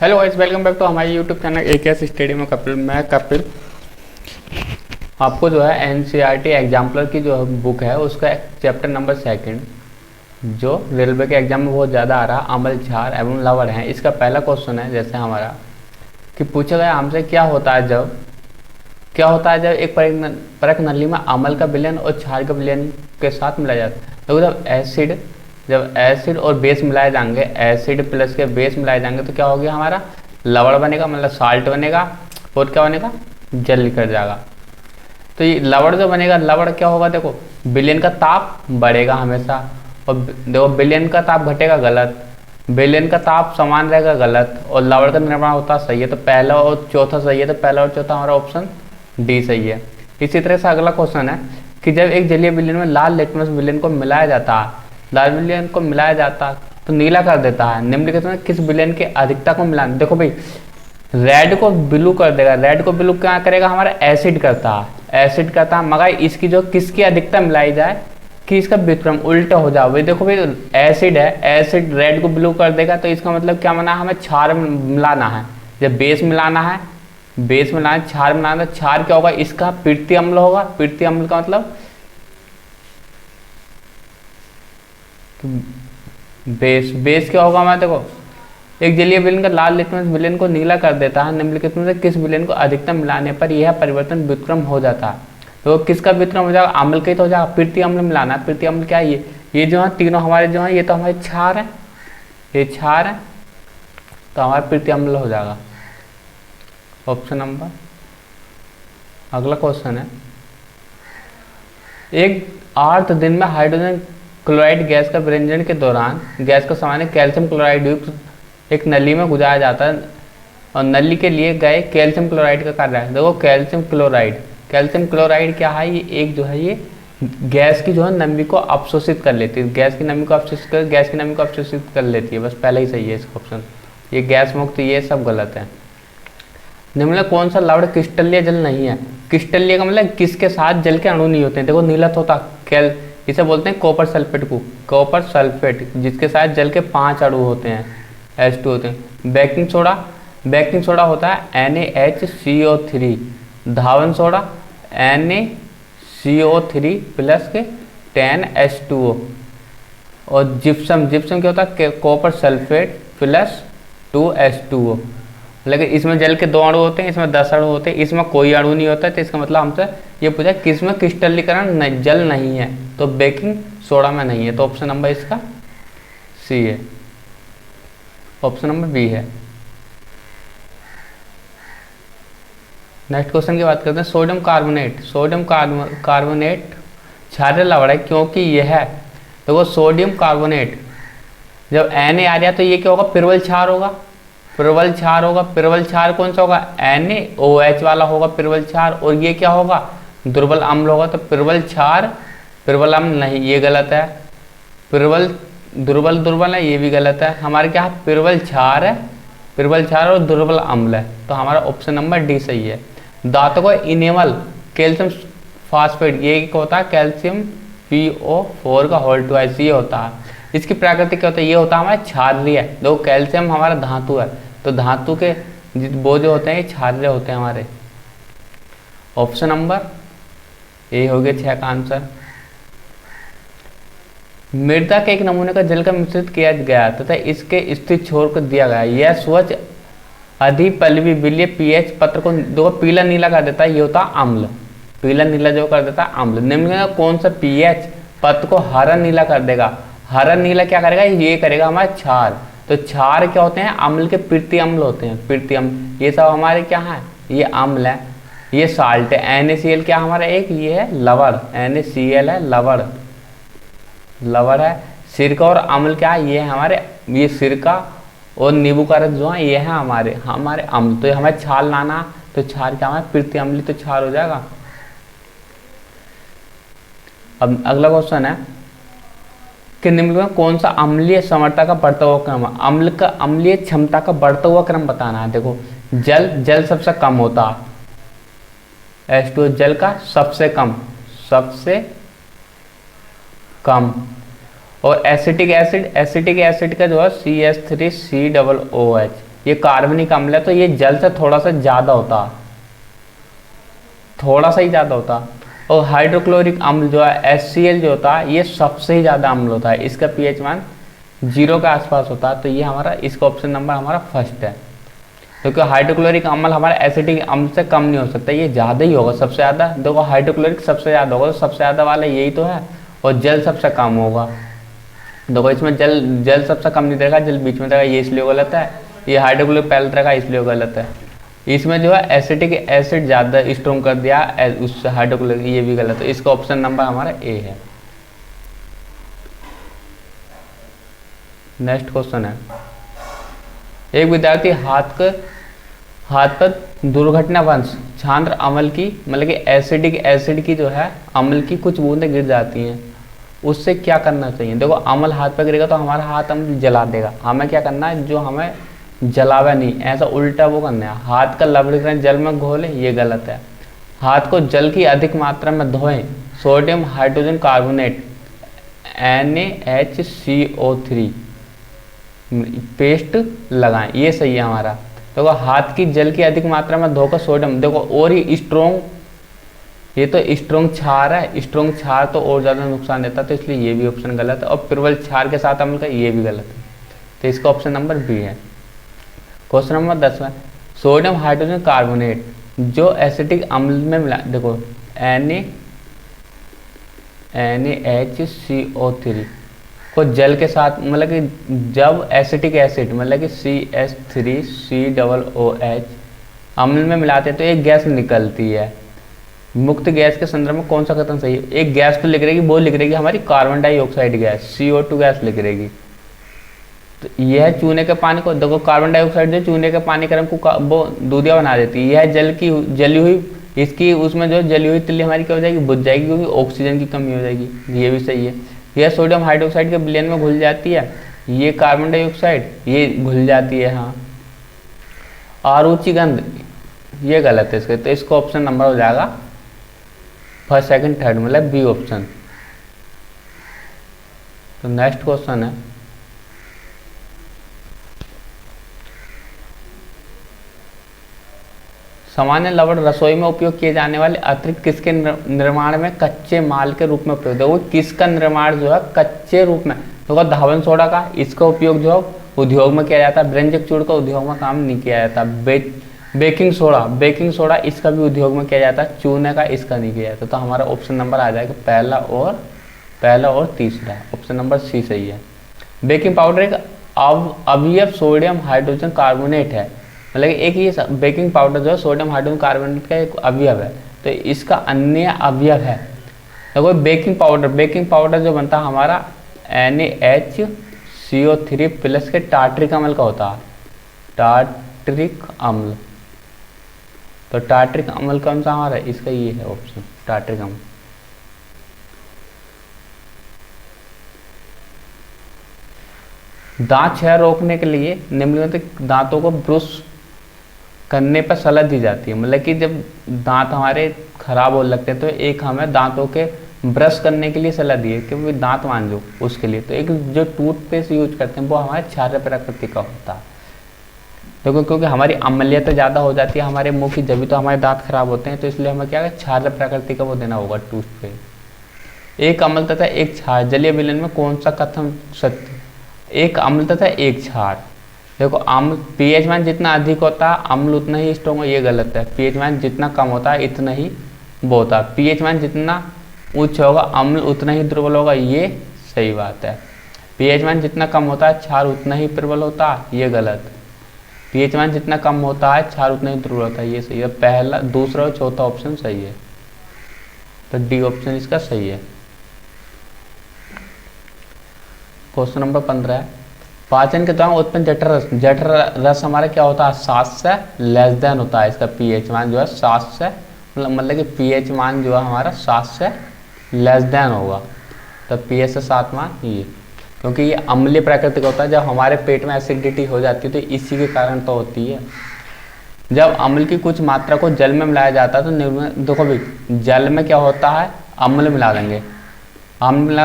Hello guys, welcome back to हमारे YouTube channel AKS study में कपिल। मैं कपिल आपको जो है NCERT एग्जाम्पलर की जो बुक है उसका चैप्टर नंबर 2 जो रेलवे के एग्जाम में बहुत ज़्यादा आ रहा, अमल, छार एवं लवड़ है। इसका पहला क्वेश्चन है जैसे हमारा कि पूछा गया हमसे क्या होता है जब एक परख नली में अमल का विलयन और क्षार का विलयन के साथ मिलाया जाता है। तो जब एसिड और बेस मिलाए जाएंगे, एसिड प्लस के बेस मिलाए जाएंगे तो क्या हो गया हमारा लवड़ बनेगा, मतलब साल्ट बनेगा। और क्या बनेगा, जल निकल जाएगा। तो ये लवड़ जो बनेगा, लवड़ क्या होगा, देखो विलयन का ताप बढ़ेगा हमेशा, और देखो विलयन का ताप घटेगा, गलत। विलयन का ताप समान रहेगा, गलत। और लवड़ का निर्माण होता सही है, तो पहला और चौथा सही है। तो पहला और चौथा हमारा ऑप्शन डी सही है। इसी तरह से अगला क्वेश्चन है कि जब एक जलीय विलयन में लाल लिटमस विलयन को मिलाया जाता है, लाल विलयन को मिलाया जाता तो नीला कर देता है। निम्नलिखित में किस विलयन की अधिकता को मिलाना। देखो भाई, रेड को ब्लू कर देगा। रेड को ब्लू क्या करेगा, हमारा एसिड करता है, मगर इसकी जो किसकी अधिकता मिलाई जाए कि इसका व्युत्क्रम उल्टा हो जाए। भाई देखो भाई, एसिड है, एसिड रेड को ब्लू कर देगा, तो इसका मतलब क्या माना, हमें क्षार मिलाना है। जब बेस मिलाना है, क्षार मिलाना, क्षार क्या होगा, इसका पीरती अम्ल होगा। पीरती अम्ल का मतलब बेस क्या होगा हमारा, देखो एक जलीय विलयन का लाल लिटमस विलयन को नीला कर देता है। निम्नलिखित में से किस विलयन को अधिकतम मिलाने पर यह परिवर्तन व्युत्क्रम हो जाता है। तो किसका व्युत्क्रम हो जाएगा, अम्ल का ही तो हो जाएगा। पीरती अम्ल मिलाना है। पीरती अम्ल क्या है, ये जो है तीनों हमारे जो है, ये तो हमारे क्षार है, ये क्षार है, तो हमारा पीरती अम्ल हो जाएगा ऑप्शन नंबर। अगला क्वेश्चन है, एक 8 दिन में हाइड्रोजन क्लोराइड गैस का विरंजन के दौरान गैस का सामान्य कैल्शियम क्लोराइड युक्त एक नली में गुजारा जाता है, और नली के लिए गए कैल्शियम क्लोराइड का कार्य है। देखो कैल्शियम क्लोराइड क्या है, ये एक जो है ये गैस की जो है नमी को अवशोषित कर लेती है। गैस की नमी को अवशोषित कर लेती है। बस पहले ही सही है इसका ऑप्शन। ये गैस मुक्त, ये सब गलत है। निम्न में कौन सा लवण क्रिस्टलीय जल नहीं है। क्रिस्टलीय का मतलब किसके साथ जल के अणु नहीं होते हैं। देखो नीलत होता इसे बोलते हैं कॉपर सल्फेट को, कॉपर सल्फेट, जिसके साथ जल के 5 अणु होते हैं, H2 होते हैं। बेकिंग सोडा होता है NaHCO3। धावन सोडा NaCO3 प्लस के 10H2O। और जिप्सम क्या होता है, कॉपर सल्फेट प्लस 2H2O। लेकिन इसमें जल के 2 अणु होते हैं, इसमें 10 अणु होते हैं, इसमें कोई अणु नहीं होता है। तो इसका मतलब हमसे ये पूछा किसमें क्रिस्टलीकरण जल नहीं है, तो बेकिंग सोडा में नहीं है। तो ऑप्शन नंबर इसका सी है, ऑप्शन नंबर बी है। नेक्स्ट क्वेश्चन की बात करते हैं, सोडियम कार्बोनेट क्षारीय लवण है क्योंकि यह है। देखो सोडियम कार्बोनेट जब Na आ गया तो ये क्या होगा, प्रबल क्षार होगा। प्रबल क्षार कौन सा होगा, NaOH वाला होगा प्रबल क्षार। और ये क्या होगा, दुर्बल अम्ल होगा। तो प्रबल क्षार प्रबल अम्ल नहीं, ये गलत है। दुर्बल है, ये भी गलत है। हमारे क्या है, प्रबल क्षार है, और दुर्बल अम्ल है। तो हमारा ऑप्शन नंबर डी सही है। दांतों को इनेमल कैल्शियम फास्फेट, ये क्या होता है, कैल्शियम PO4 का होल ट्वाइस, ये होता है। इसकी प्रकृति क्या होता है, ये होता है हमारा क्षारीय। देखो कैल्शियम हमारा धातु है, तो धातु के वो जो होते हैं ये क्षारीय होते हैं हमारे। ऑप्शन नंबर ए हो गया 6 का आंसर। मृदा के एक नमूने का जल का मिश्रित किया गया तथा इसके स्थिर छोर को दिया गया। यह स्वच्छ अधिपल्लवी विलीय pH पत्र को दो पीला नीला कर देता है, ये होता है अम्ल। पीला नीला जो कर देता है अम्ल। निम्न में कौन सा pH पत्र को हरा नीला कर देगा। हरा नीला क्या करेगा, ये करेगा हमारा क्षार। तो क्षार क्या होते हैं, अम्ल के पीरती अम्ल होते हैं, पीरती अम्ल। ये सब हमारे क्या है, ये अम्ल है, ये साल्ट है। NaCl क्या हमारा एक, ये है लवण, NaCl है लवण है। सिरका और अम्ल क्या है, ये है हमारे, ये सिरका और नींबू का रस जो है ये है हमारे अम्ल। तो हमें क्षार लाना, तो क्षार क्या हमारा पीरती अम्ल, तो क्षार हो जाएगा। अब अगला क्वेश्चन है कि निम्न में कौन सा अम्लीय समर्था का बढ़ता हुआ क्रम है। अम्लीय क्षमता का बढ़ता हुआ क्रम बताना है। देखो जल सबसे कम होता है, H2O जल का सबसे कम। और एसिटिक एसिड का जो है CH3COOH, ये कार्बनिक अम्ल है तो ये जल से थोड़ा सा ज़्यादा होता, थोड़ा सा ही ज़्यादा होता। और हाइड्रोक्लोरिक अम्ल जो है HCl जो होता है ये सबसे ही ज़्यादा अम्ल होता है, इसका pH मान 0 के आसपास होता है। तो ये हमारा इसका ऑप्शन नंबर हमारा फर्स्ट है, क्योंकि हाइड्रोक्लोरिक अम्ल हमारा एसिटिक अम्ल से कम नहीं हो सकता, ये ज़्यादा ही होगा सबसे ज़्यादा। देखो हाइड्रोक्लोरिक सबसे ज़्यादा होगा तो सबसे ज़्यादा वाला यही तो है, और जल सबसे कम होगा। देखो इसमें जल सबसे कम नहीं रहेगा, जल बीच में रहेगा, ये इसलिए गलत है। ये हाइड्रोक्लोरिक पहले रहेगा इसलिए गलत है। इसमें जो है एसिटिक एसिड ज़्यादा स्ट्रॉन्ग कर दिया उस हाइड्रोक्लोरिक, ये भी गलत है। इसका ऑप्शन नंबर हमारा ए है। नेक्स्ट क्वेश्चन है, एक विद्यार्थी हाथ पर दुर्घटनावश छात्र अम्ल की मतलब कि एसिडिक एसिड की जो है अम्ल की कुछ बूंदें गिर जाती हैं, उससे क्या करना चाहिए। देखो अम्ल हाथ पर गिरेगा तो हमारा हाथ हम जला देगा, हमें क्या करना है जो हमें जलावा नहीं, ऐसा उल्टा वो करना है। हाथ का लवणीकरण जल में घोले, ये गलत है। हाथ को जल की अधिक मात्रा में धोएं, sodium hydrogen carbonate NaHCO3 paste लगाएं, ये सही है हमारा। देखो हाथ की जल की अधिक मात्रा में धोकर सोडियम, देखो और ही स्ट्रॉन्ग, ये तो स्ट्रॉन्ग क्षार है, स्ट्रॉन्ग क्षार तो और ज़्यादा नुकसान देता है, तो इसलिए ये भी ऑप्शन गलत है। और प्रबल क्षार के साथ अम्ल का ये भी गलत है, तो इसका ऑप्शन नंबर बी है। क्वेश्चन नंबर 10 में सोडियम हाइड्रोजन कार्बोनेट जो एसिटिक अम्ल में मिला, देखो NaHCO3 को जल के साथ मतलब कि जब एसिटिक एसिड मतलब कि CH3COOH अम्ल में मिलाते हैं तो एक गैस निकलती है। मुक्त गैस के संदर्भ में कौन सा कथन सही है। एक गैस तो लिख रहेगी, वो लिख रहेगी हमारी carbon dioxide gas, CO2 gas लिख रहेगी। तो यह चूने के पानी को, देखो कार्बन डाइऑक्साइड जो चूने के पानी का रंग को वो दूधिया बना देती है। यह जली हुई इसकी उसमें जो जली हुई तिल्ली हमारी क्या हो जाएगी, बुझ जाएगी, क्योंकि ऑक्सीजन की कमी हो जाएगी, ये भी सही है। यह सोडियम हाइड्रोक्साइड के विलयन में घुल जाती है, ये कार्बन डाइऑक्साइड ये घुल जाती है। हाँ आरुचि गंध, ये गलत है इसके, तो इसका ऑप्शन नंबर हो जाएगा फर्स्ट सेकंड थर्ड मतलब बी ऑप्शन। तो नेक्स्ट क्वेश्चन है, सामान्य लवण रसोई में उपयोग किए जाने वाले अतिरिक्त किसके निर्माण में कच्चे माल के रूप में उपयोग, देखो किसका निर्माण जो है कच्चे रूप में, देखो धावन सोडा का, इसका उपयोग जो है उद्योग में किया जाता है। व्यंजक चूर्ण का उद्योग में काम नहीं किया जाता। बेकिंग सोडा इसका भी उद्योग में किया जाता है, चूने का इसका नहीं किया जाता। तो हमारा ऑप्शन नंबर आ जाएगा पहला और तीसरा, ऑप्शन नंबर सी सही है। बेकिंग पाउडर एक अवयव सोडियम हाइड्रोजन कार्बोनेट है, मतलब एक ये बेकिंग पाउडर जो है सोडियम हाइड्रोजन कार्बोनेट का एक अवयव है, तो इसका अन्य अवयव है। देखो बेकिंग पाउडर जो बनता है हमारा NaHCO3 प्लस के टार्ट्रिक अम्ल का होता है, टार्ट्रिक अम्ल। तो टार्ट्रिक अम्ल कौन सा हमारा, इसका ये है ऑप्शन टार्ट्रिक अम्ल। दांत क्षय रोकने के लिए निम्नलिखित दांतों को ब्रश करने पर सलाह दी जाती है, मतलब कि जब दांत हमारे खराब हो लगते हैं तो एक हमें दांतों के ब्रश करने के लिए सलाह दी है कि वो दांत मांजो उसके लिए। तो एक जो टूथपेस्ट यूज करते हैं वो हमारे क्षार प्रकृति का होता है। देखो क्योंकि हमारी अम्लीयत ज़्यादा हो जाती है हमारे मुंह की, जब तो हमारे दांत खराब होते हैं, तो इसलिए हमें क्या है क्षार प्रकृति का वो देना होगा टूथपेस्ट। एक अम्ल तथा एक क्षार जलीय विलयन में कौन सा कथन सत्य, एक अम्ल तथा एक क्षार। देखो अम्ल pH मान जितना अधिक होता है अम्ल उतना ही स्ट्रॉन्ग हो, ये गलत है। pH मान जितना कम होता है इतना ही वो होता है। pH मान जितना उच्च होगा अम्ल उतना ही दुर्बल होगा, ये सही बात है। pH मान जितना कम होता है क्षार उतना ही प्रबल होता है, ये गलत। pH मान जितना कम होता है क्षार उतना ही दुर्बल होता है, ये सही है। पहला दूसरा और चौथा ऑप्शन सही है, तो डी ऑप्शन इसका सही है। क्वेश्चन नंबर 15 है, पाचन के दौरान उत्पन्न जठर रस हमारा क्या होता है, 7 से लेस देन होता है। इसका pH मान जो है 7 से मतलब कि pH मान जो है हमारा 7 से लेस देन होगा, तो pH से 7 मान ये, क्योंकि ये अम्लीय प्राकृतिक होता है। जब हमारे पेट में एसिडिटी हो जाती है तो इसी के कारण तो होती है। जब अम्ल की कुछ मात्रा को जल में मिलाया जाता है तो देखो भाई जल में क्या होता है, अम्ल मिला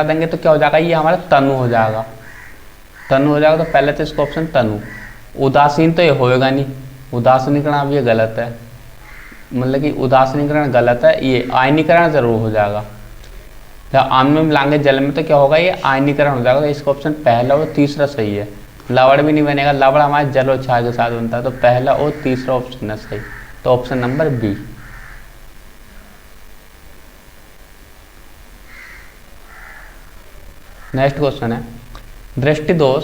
देंगे, तो क्या हो जाएगा, ये हमारा तनु हो जाएगा। तो पहले तो इसका ऑप्शन तनु। उदासीन तो ये होएगा नहीं, उदासीनीकरण अब ये गलत है, मतलब कि उदासीनीकरण गलत है, ये आयनीकरण जरूर हो जाएगा। जब आम में मिलाएंगे जल में तो क्या होगा, ये आयनीकरण हो जाएगा। तो इसका ऑप्शन पहला और तीसरा सही है। लवण भी नहीं बनेगा, लवण हमारे जल और क्षार के साथ बनता है, तो पहला और तीसरा ऑप्शन है सही, तो option number B. Next question है, दृष्टि दोष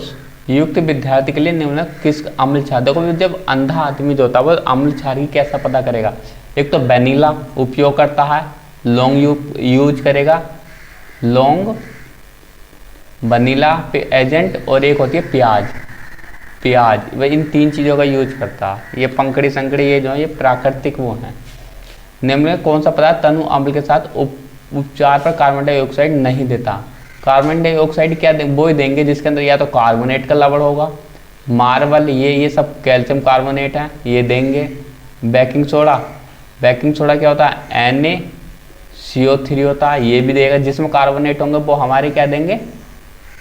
युक्त विद्यार्थी के लिए निम्नलिखित किस अम्ल क्षार, देखो जब अंधा आदमी जो होता है वो अम्ल क्षार की कैसा पता करेगा, एक तो वेनिला उपयोग करता है, लौंग यूज करेगा, लौंग वनीला एजेंट, और एक होती है प्याज वह इन तीन चीज़ों का यूज करता है। ये पंखड़ी संकड़ी ये जो है ये प्राकृतिक वो हैं। निम्न में कौन सा पदार्थ तनु अम्ल के साथ उपचार पर कार्बन डाइऑक्साइड नहीं देता, कार्बन डाइऑक्साइड क्या वो ही देंगे जिसके अंदर या तो कार्बोनेट का लवण होगा, मार्बल ये सब कैल्शियम कार्बोनेट है ये देंगे। बेकिंग सोडा क्या होता है, NaCO3 होता है ये भी देगा, जिसमें कार्बोनेट होंगे वो हमारे क्या देंगे,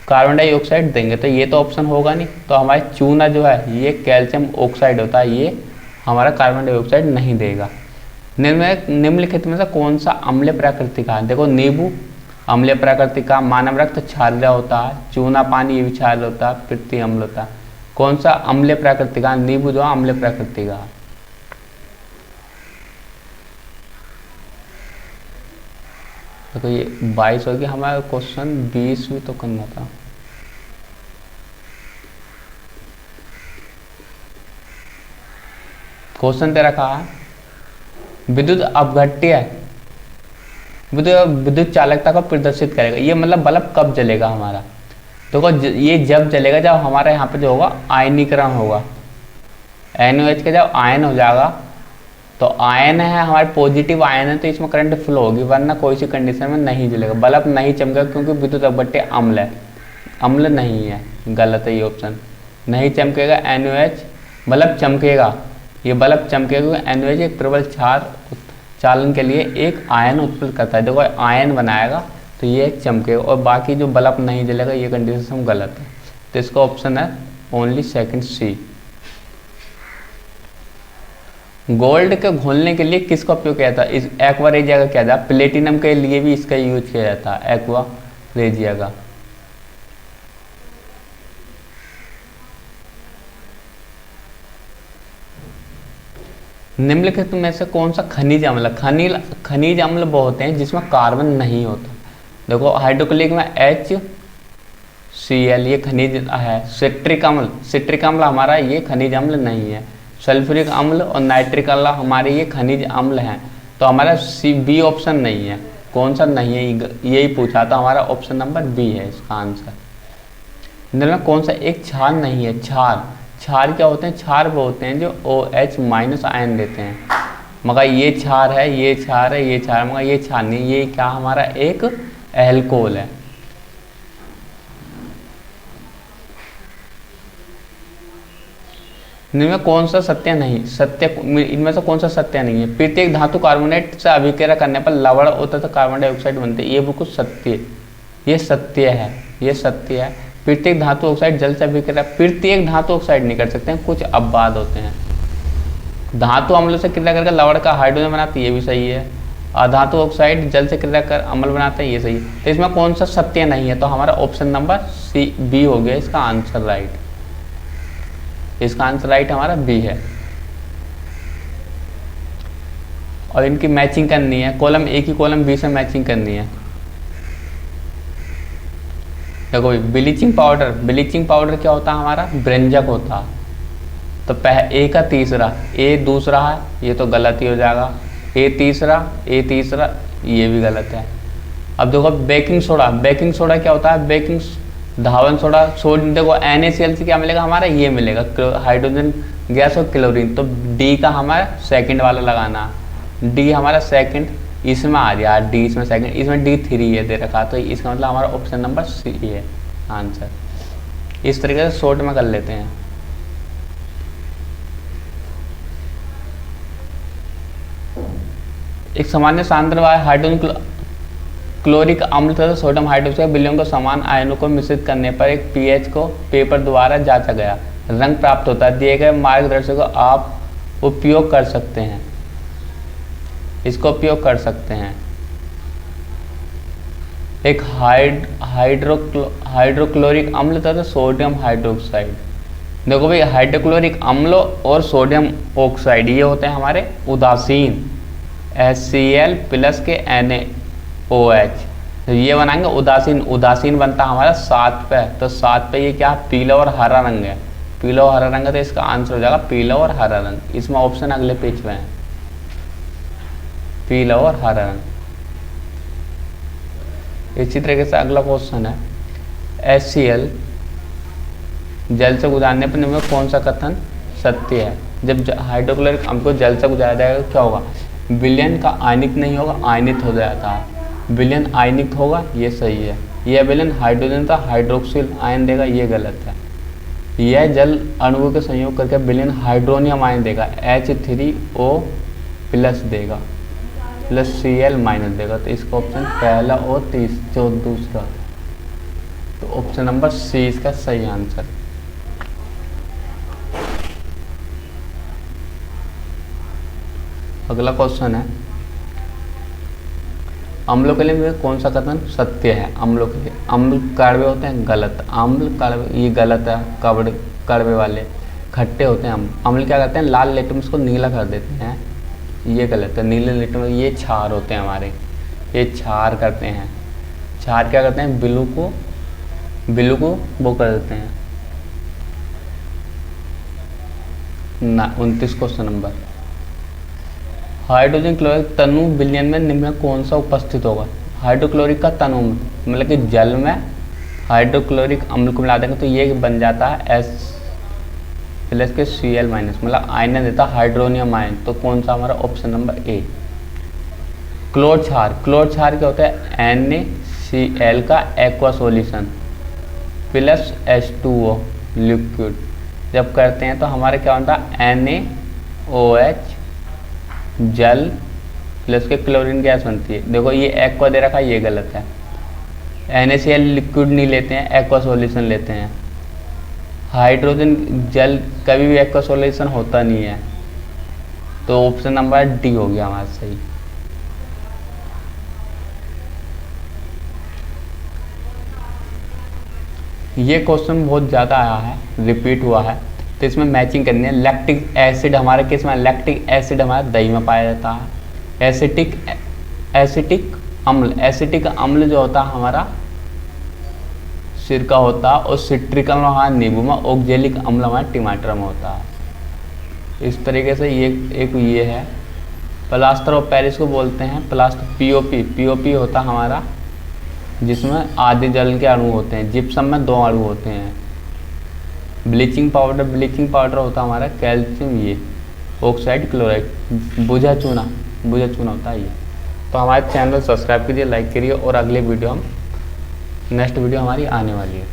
कार्बन डाइऑक्साइड देंगे, तो ये तो ऑप्शन होगा नहीं। तो हमारे चूना जो है ये कैल्शियम ऑक्साइड होता है, ये हमारा कार्बन डाइऑक्साइड नहीं देगा। निम्नलिखित में से कौन सा अम्ल प्रकृति का है, देखो नींबू अम्ल प्रकृति का, मानव रक्त क्षारीय होता है, चूना पानी ये भी क्षारीय होता है, पृथ्वी अम्ल होता है। कौन सा अम्ल प्रकृति का, नींबू जो है अम्ल प्रकृति का। देखो ये 22 हो गया, हमारा क्वेश्चन 20 भी तो करना था। क्वेश्चन तेरा कहा विद्युत अपघट्य विद्युत चालकता को प्रदर्शित करेगा, ये मतलब बल्ब कब जलेगा हमारा, देखो ये जब जलेगा जब हमारा यहाँ पे जो होगा आयनीकरण होगा, NaOH का जब आयन हो जाएगा, तो आयन है हमारे पॉजिटिव आयन है तो इसमें करंट फ्लो होगी, वरना कोई सी कंडीशन में नहीं जलेगा, बल्ब नहीं चमकेगा क्योंकि विद्युत अपघट्य अम्ल है, अम्ल नहीं है, गलत है ये ऑप्शन, नहीं चमकेगा। NaOH बल्ब चमकेगा, ये बल्ब चमकेगा, NaOH एक प्रबल क्षार चालन के लिए एक आयन उत्पन्न करता है, देखो आयन बनाएगा तो ये एक चमकेगा, और बाकी जो बल्ब नहीं जलेगा ये कंडीशन गलत है, तो इसका ऑप्शन है ओनली सेकंड सी। गोल्ड के घोलने के लिए किसका उपयोग किया जाता है, इस एक्वा रेजिया का किया जाता है, प्लेटिनम के लिए भी इसका यूज किया जाता है, एक्वा रेजिया का। निम्नलिखित में से कौन सा खनिज अम्ल, खनिज अम्ल वो होते हैं जिसमें कार्बन नहीं होता, देखो हाइड्रोक्लोरिक में HCl ये खनिज है, सिट्रिक अम्ल हमारा ये खनिज अम्ल नहीं है, सल्फ्यूरिक अम्ल और नाइट्रिक अम्ल हमारे ये खनिज अम्ल हैं, तो हमारा बी ऑप्शन नहीं है, कौन सा नहीं है यही पूछा था, हमारा ऑप्शन नंबर बी है इसका आंसर। इनमें कौन सा एक क्षार नहीं है, क्षार क्या होते हैं, क्षार वो होते हैं जो OH- आयन देते हैं, मगर ये क्षार है ये क्षार है ये क्षार, मगर ये क्षार नहीं, ये क्या हमारा एक एल्कोहल है। इनमें कौन सा सत्य नहीं, इनमें से कौन सा सत्य नहीं है, प्रत्येक धातु कार्बोनेट से अभिक्रिया करने पर लवण और तथा कार्बन डाइऑक्साइड बनते हैं, ये बिल्कुल सत्य, ये सत्य है। प्रत्येक धातु ऑक्साइड जल से अभिक्रिया, प्रत्येक धातु ऑक्साइड नहीं कर सकते हैं, कुछ अपवाद होते हैं। धातु अम्लों से क्रिया करके लवण का हाइड्रोजन बनाते हैं, ये भी सही है, और धातु ऑक्साइड जल से क्रिया कर अम्ल बनाते हैं, ये सही है। तो इसमें कौन सा सत्य नहीं है, तो हमारा ऑप्शन नंबर बी हो गया इसका आंसर राइट, इसका आंसर राइट हमारा बी है। और इनकी मैचिंग करनी है, कॉलम ए की कॉलम बी से मैचिंग करनी है। देखो ब्लीचिंग पाउडर क्या होता है हमारा, व्यंजक होता है, तो ए का तीसरा, ए दूसरा है ये तो गलत ही हो जाएगा, ए तीसरा ये भी गलत है। अब देखो बेकिंग सोडा क्या होता है, धावन सोडा, देखो NaCl से क्या मिलेगा हमारा, ये मिलेगा हाइड्रोजन गैस और क्लोरीन, तो डी का हमारा सेकंड वाला लगाना, डी हमारा सेकंड इसमें आ गया, डी इसमें सेकंड, इसमें D3 ये दे रखा, तो इसका मतलब हमारा ऑप्शन नंबर सी है आंसर। इस तरीके से शॉर्ट में कर लेते हैं। एक सामान्य सांद्र हाइड्रोजन क्लोरिक अम्ल तथा सोडियम हाइड्रोक्साइड विलयन को समान आयनों को मिश्रित करने पर एक pH को पेपर द्वारा जांचा गया, रंग प्राप्त होता है। दिए गए मार्गदर्शक को आप उपयोग कर सकते हैं, इसको उपयोग कर सकते हैं। एक हाइड्रोक्लोरिक अम्ल तथा सोडियम हाइड्रोक्साइड। देखो भाई, हाइड्रोक्लोरिक अम्ल और सोडियम ऑक्साइड ये होते हैं हमारे उदासीन, HCl प्लस के NaOH, तो ये बनाएंगे उदासीन। उदासीन बनता है हमारा 7 पे, तो 7 पे ये क्या, पीला और हरा रंग है, पीला और हरा रंग है, तो इसका आंसर हो जाएगा पीला और हरा रंग। इसमें ऑप्शन अगले पेज पे है, पीला और हरा रंग। इसी तरीके से अगला क्वेश्चन है, HCl जल से गुजारने पर निम्न में कौन सा कथन सत्य है? जब हाइड्रोक्लोरिक अम्ल को जल से गुजारा जाएगा क्या होगा? विलयन का आयनिक नहीं होगा, आयनित हो जाता है। विलयन आयनिक होगा, ये सही है। यह विलयन हाइड्रोजन का हाइड्रोक्सिल आयन देगा, ये गलत है। यह जल अणुओं के संयोग करके विलयन हाइड्रोनियम आयन देगा, H3O प्लस देगा, प्लस Cl माइनस देगा। तो इसका ऑप्शन पहला और जो दूसरा, तो ऑप्शन नंबर सी इसका सही आंसर। अगला क्वेश्चन है, अम्लों के लिए कौन सा कथन सत्य है? अम्लों के लिए अम्ल कड़वे होते हैं, गलत। अम्ल कड़वे, ये गलत है। कड़वे वाले खट्टे होते हैं। अम्ल क्या करते हैं, लाल लिटमस को नीला कर देते हैं, ये गलत है। नीले लिटमस ये क्षार होते हैं हमारे, ये क्षार करते हैं। क्षार क्या करते हैं, बिलू को वो कर देते हैं ना। 29 क्वेश्चन नंबर, हाइड्रोजन क्लोराइड तनु विलयन में निम्न में कौन सा उपस्थित होगा? हाइड्रोक्लोरिक का तनु मतलब कि जल में हाइड्रोक्लोरिक अम्ल को मिला देंगे तो ये बन जाता है H प्लस के Cl माइनस, मतलब आयन देता है हाइड्रोनियम आयन। तो कौन सा हमारा ऑप्शन नंबर ए। क्लोर क्षार, क्लोर क्षार क्या होता है, NaCl का aqua solution plus H2O liquid जब करते हैं तो हमारे क्या बनता है, NaOH जल प्लस के क्लोरीन गैस बनती है। देखो ये एक्वा दे रखा है, ये गलत है। NaCl लिक्विड नहीं लेते हैं, एक्वा सॉल्यूशन लेते हैं। हाइड्रोजन जल कभी भी एक्वा सॉल्यूशन होता नहीं है, तो ऑप्शन नंबर डी हो गया हमारा सही। ये क्वेश्चन बहुत ज़्यादा आया है, रिपीट हुआ है, तो इसमें मैचिंग करनी है। लैक्टिक एसिड हमारे केस में, लैक्टिक एसिड हमारे दही में पाया जाता है। एसिटिक अम्ल जो होता है हमारा सिरका होता है, और सिट्रिक अम्ल हमारा नींबू में, ऑक्जेलिक अम्ल हमारे टमाटर में होता है। इस तरीके से ये है। प्लास्टर ऑफ पेरिस को बोलते हैं प्लास्टर, पीओपी होता है हमारा जिसमें आधे जल के अणु होते हैं। जिप्सम में 2 अणु होते हैं। ब्लीचिंग पाउडर होता है हमारा कैल्शियम, ये ऑक्साइड क्लोराइड, बुझा चूना होता है ये। तो हमारे चैनल सब्सक्राइब कीजिए, लाइक करिए, और अगले वीडियो नेक्स्ट वीडियो हमारी आने वाली है।